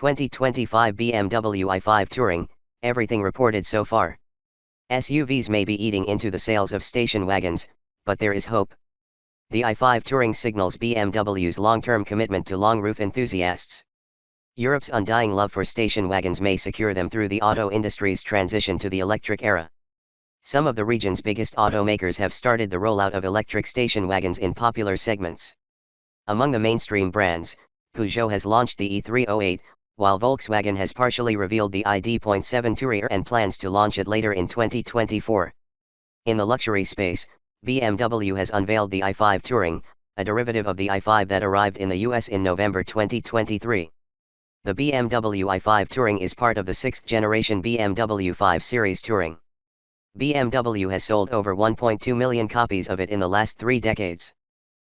2025 BMW i5 Touring, everything reported so far. SUVs may be eating into the sales of station wagons, but there is hope. The i5 Touring signals BMW's long-term commitment to long-roof enthusiasts. Europe's undying love for station wagons may secure them through the auto industry's transition to the electric era. Some of the region's biggest automakers have started the rollout of electric station wagons in popular segments. Among the mainstream brands, Peugeot has launched the E308, while Volkswagen has partially revealed the ID.7 Tourer and plans to launch it later in 2024. In the luxury space, BMW has unveiled the i5 Touring, a derivative of the i5 that arrived in the US in November 2023. The BMW i5 Touring is part of the 6th generation BMW 5 Series Touring. BMW has sold over 1.2 million copies of it in the last 3 decades.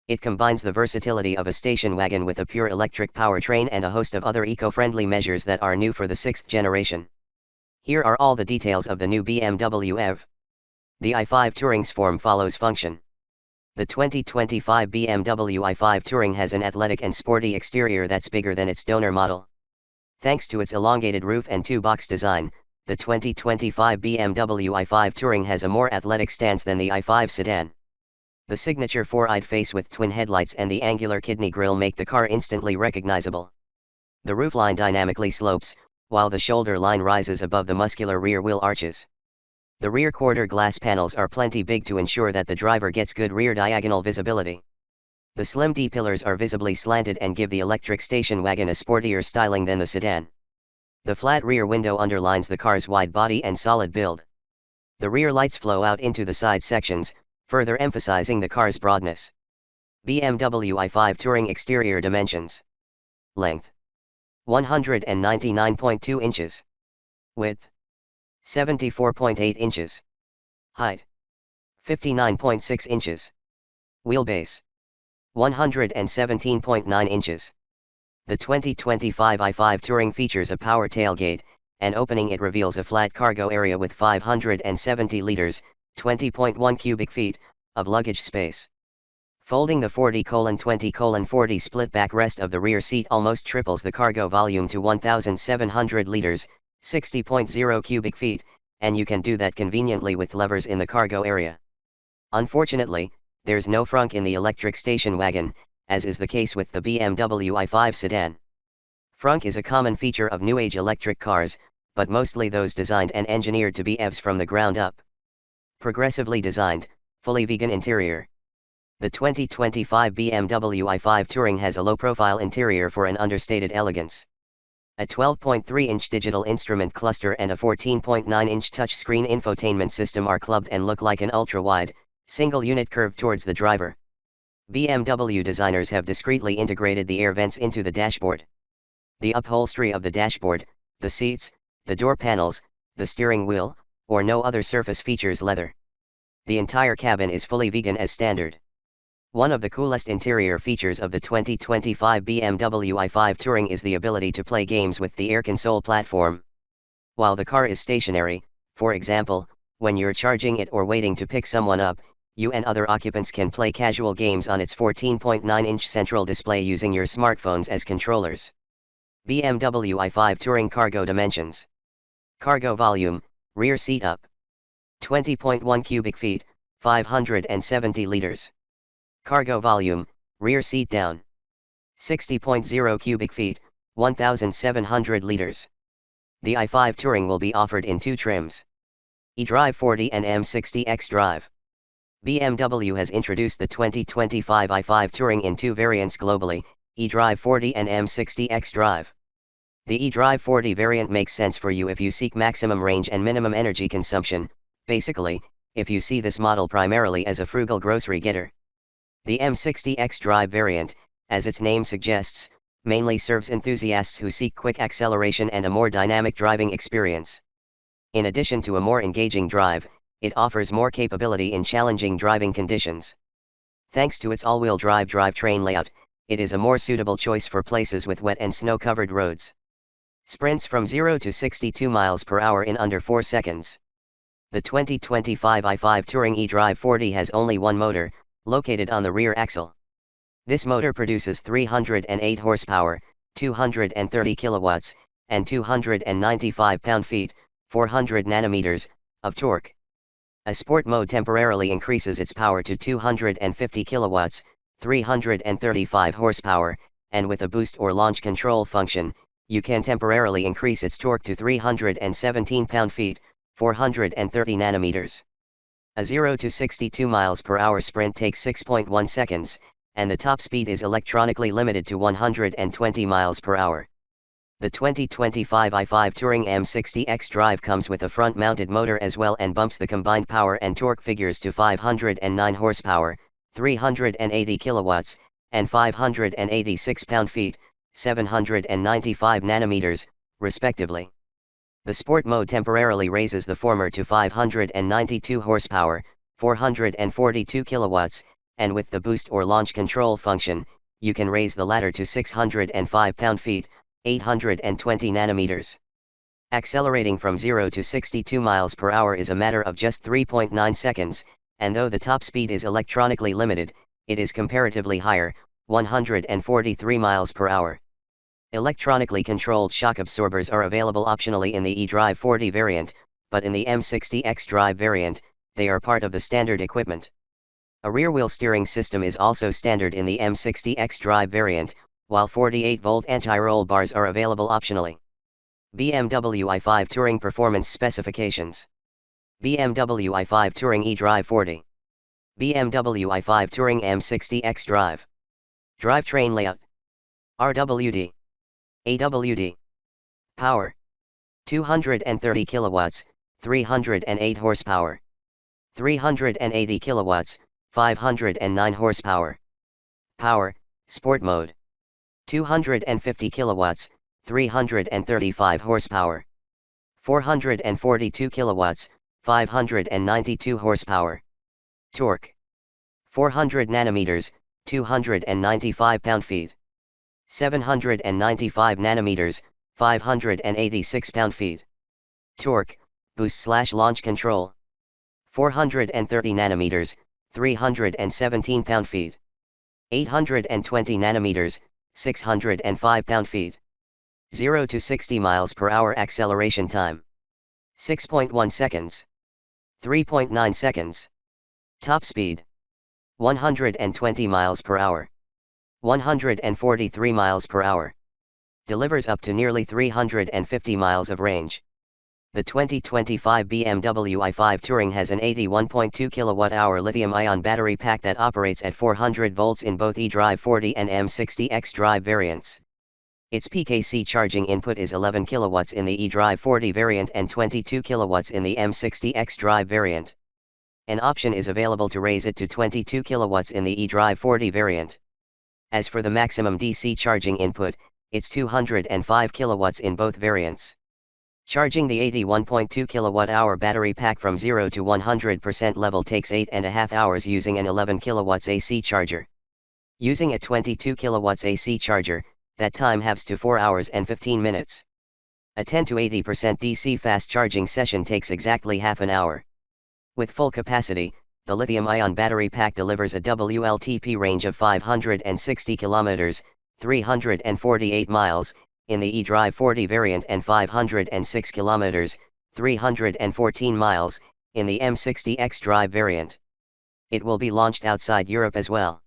It combines the versatility of a station wagon with a pure electric powertrain and a host of other eco-friendly measures that are new for the 6th generation. Here are all the details of the new BMW EV. The i5 Touring's form follows function. The 2025 BMW i5 Touring has an athletic and sporty exterior that's bigger than its donor model. Thanks to its elongated roof and two-box design, the 2025 BMW i5 Touring has a more athletic stance than the i5 sedan. The signature four-eyed face with twin headlights and the angular kidney grille make the car instantly recognizable. The roofline dynamically slopes, while the shoulder line rises above the muscular rear wheel arches. The rear quarter glass panels are plenty big to ensure that the driver gets good rear diagonal visibility. The slim D-pillars are visibly slanted and give the electric station wagon a sportier styling than the sedan. The flat rear window underlines the car's wide body and solid build. The rear lights flow out into the side sections, further emphasizing the car's broadness. BMW i5 Touring exterior dimensions. Length: 199.2 inches. Width: 74.8 inches. Height: 59.6 inches. Wheelbase: 117.9 inches. The 2025 i5 Touring features a power tailgate, and opening it reveals a flat cargo area with 570 liters, 20.1 cubic feet, of luggage space. Folding the 40:20:40 split backrest of the rear seat almost triples the cargo volume to 1,700 liters, 60.0 cubic feet, and you can do that conveniently with levers in the cargo area. Unfortunately, there's no frunk in the electric station wagon, as is the case with the BMW i5 sedan. Frunk is a common feature of new-age electric cars, but mostly those designed and engineered to be EVs from the ground up. Progressively designed, fully vegan interior. The 2025 BMW i5 Touring has a low-profile interior for an understated elegance. A 12.3-inch digital instrument cluster and a 14.9-inch touchscreen infotainment system are clubbed and look like an ultra-wide, single-unit curve towards the driver. BMW designers have discreetly integrated the air vents into the dashboard. The upholstery of the dashboard, the seats, the door panels, the steering wheel, or no other surface features leather. The entire cabin is fully vegan as standard. One of the coolest interior features of the 2025 BMW i5 Touring is the ability to play games with the air console platform. While the car is stationary, for example, when you're charging it or waiting to pick someone up, you and other occupants can play casual games on its 14.9-inch central display using your smartphones as controllers. BMW i5 Touring cargo dimensions. Cargo volume, rear seat up: 20.1 cubic feet, 570 liters. Cargo volume, rear seat down: 60.0 cubic feet, 1,700 liters. The i5 Touring will be offered in 2 trims: eDrive40 and M60 xDrive. BMW has introduced the 2025 i5 Touring in 2 variants globally, eDrive40 and M60 xDrive. The eDrive40 variant makes sense for you if you seek maximum range and minimum energy consumption, basically, if you see this model primarily as a frugal grocery getter. The M60 xDrive variant, as its name suggests, mainly serves enthusiasts who seek quick acceleration and a more dynamic driving experience. In addition to a more engaging drive, it offers more capability in challenging driving conditions. Thanks to its all-wheel drive drivetrain layout, it is a more suitable choice for places with wet and snow-covered roads. Sprints from 0 to 62 miles per hour in under 4 seconds. The 2025 i5 Touring eDrive40 has only one motor, located on the rear axle. This motor produces 308 horsepower, 230 kilowatts, and 295 pound-feet, 400 nanometers, of torque. A sport mode temporarily increases its power to 250 kilowatts, 335 horsepower, and with a boost or launch control function, you can temporarily increase its torque to 317 pound-feet, 430 nanometers. A 0 to 62 miles per hour sprint takes 6.1 seconds, and the top speed is electronically limited to 120 miles per hour. The 2025 i5 Touring M60 xDrive comes with a front-mounted motor as well and bumps the combined power and torque figures to 509 horsepower, 380 kilowatts, and 586 pound-feet, 795 nanometers, respectively. The sport mode temporarily raises the former to 592 horsepower, 442 kilowatts, and with the boost or launch control function, you can raise the latter to 605 pound-feet, 820 nanometers. Accelerating from 0 to 62 miles per hour is a matter of just 3.9 seconds, and though the top speed is electronically limited, it is comparatively higher, 143 miles per hour. Electronically controlled shock absorbers are available optionally in the eDrive40 variant, but in the M60 xDrive variant, they are part of the standard equipment. A rear-wheel steering system is also standard in the M60 xDrive variant, while 48-volt anti-roll bars are available optionally. BMW i5 Touring Performance Specifications. BMW i5 Touring eDrive40. BMW i5 Touring M60 xDrive. Drivetrain layout. RWD. AWD. Power. 230 kilowatts, 308 horsepower. 380 kilowatts, 509 horsepower. Power, Sport Mode. 250 kilowatts, 335 horsepower. 442 kilowatts, 592 horsepower. Torque. 400 nanometers, 295 pound-feet. 795 nanometers, 586 pound-feet. Torque, boost/launch control. 430 nanometers, 317 pound-feet. 820 nanometers, 605 pound-feet. 0 to 60 miles per hour acceleration time. 6.1 seconds. 3.9 seconds. Top speed. 120 miles per hour. 143 miles per hour. Delivers up to nearly 350 miles of range. The 2025 BMW i5 Touring has an 81.2 kWh lithium-ion battery pack that operates at 400 volts in both eDrive40 and M60 xDrive variants. Its PKC charging input is 11 kilowatts in the eDrive40 variant and 22 kilowatts in the M60 xDrive variant. An option is available to raise it to 22 kilowatts in the eDrive40 variant. As for the maximum DC charging input, it's 205 kilowatts in both variants. Charging the 81.2 kWh battery pack from 0 to 100% level takes 8.5 hours using an 11 kilowatts AC charger. Using a 22 kilowatts AC charger, that time halves to 4 hours and 15 minutes. A 10 to 80% DC fast charging session takes exactly half an hour. With full capacity, the lithium-ion battery pack delivers a WLTP range of 560 kilometers, 348 miles, in the eDrive40 variant and 506 kilometers, 314 miles, in the M60 xDrive variant. It will be launched outside Europe as well.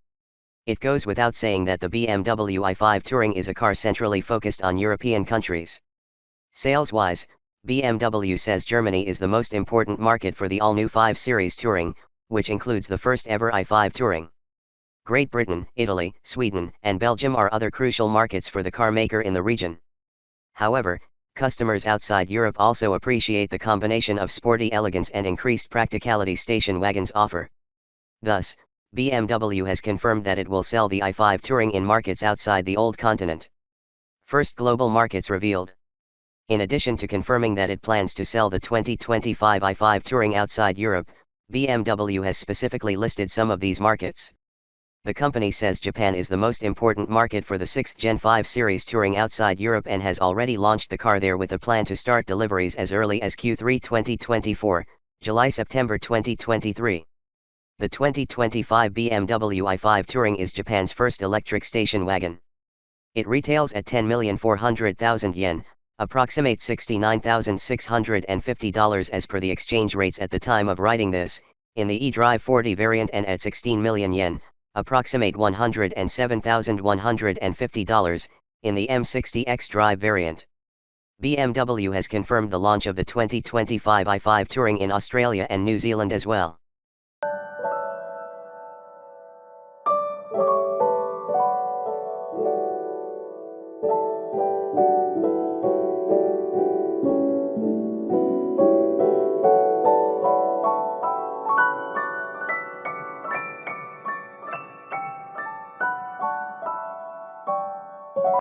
It goes without saying that the BMW i5 Touring is a car centrally focused on European countries. Sales-wise, BMW says Germany is the most important market for the all-new 5 Series Touring, which includes the first-ever i5 Touring. Great Britain, Italy, Sweden, and Belgium are other crucial markets for the car maker in the region. However, customers outside Europe also appreciate the combination of sporty elegance and increased practicality station wagons offer. Thus, BMW has confirmed that it will sell the i5 Touring in markets outside the old continent. First global markets revealed. In addition to confirming that it plans to sell the 2025 i5 Touring outside Europe, BMW has specifically listed some of these markets. The company says Japan is the most important market for the 6th Gen 5 Series Touring outside Europe and has already launched the car there with a plan to start deliveries as early as Q3 2024, July-September 2023. The 2025 BMW i5 Touring is Japan's first electric station wagon. It retails at 10,400,000 yen, approximate $69,650 as per the exchange rates at the time of writing this, in the eDrive40 variant, and at 16 million yen, approximate $107,150, in the M60 xDrive variant. BMW has confirmed the launch of the 2025 i5 Touring in Australia and New Zealand as well.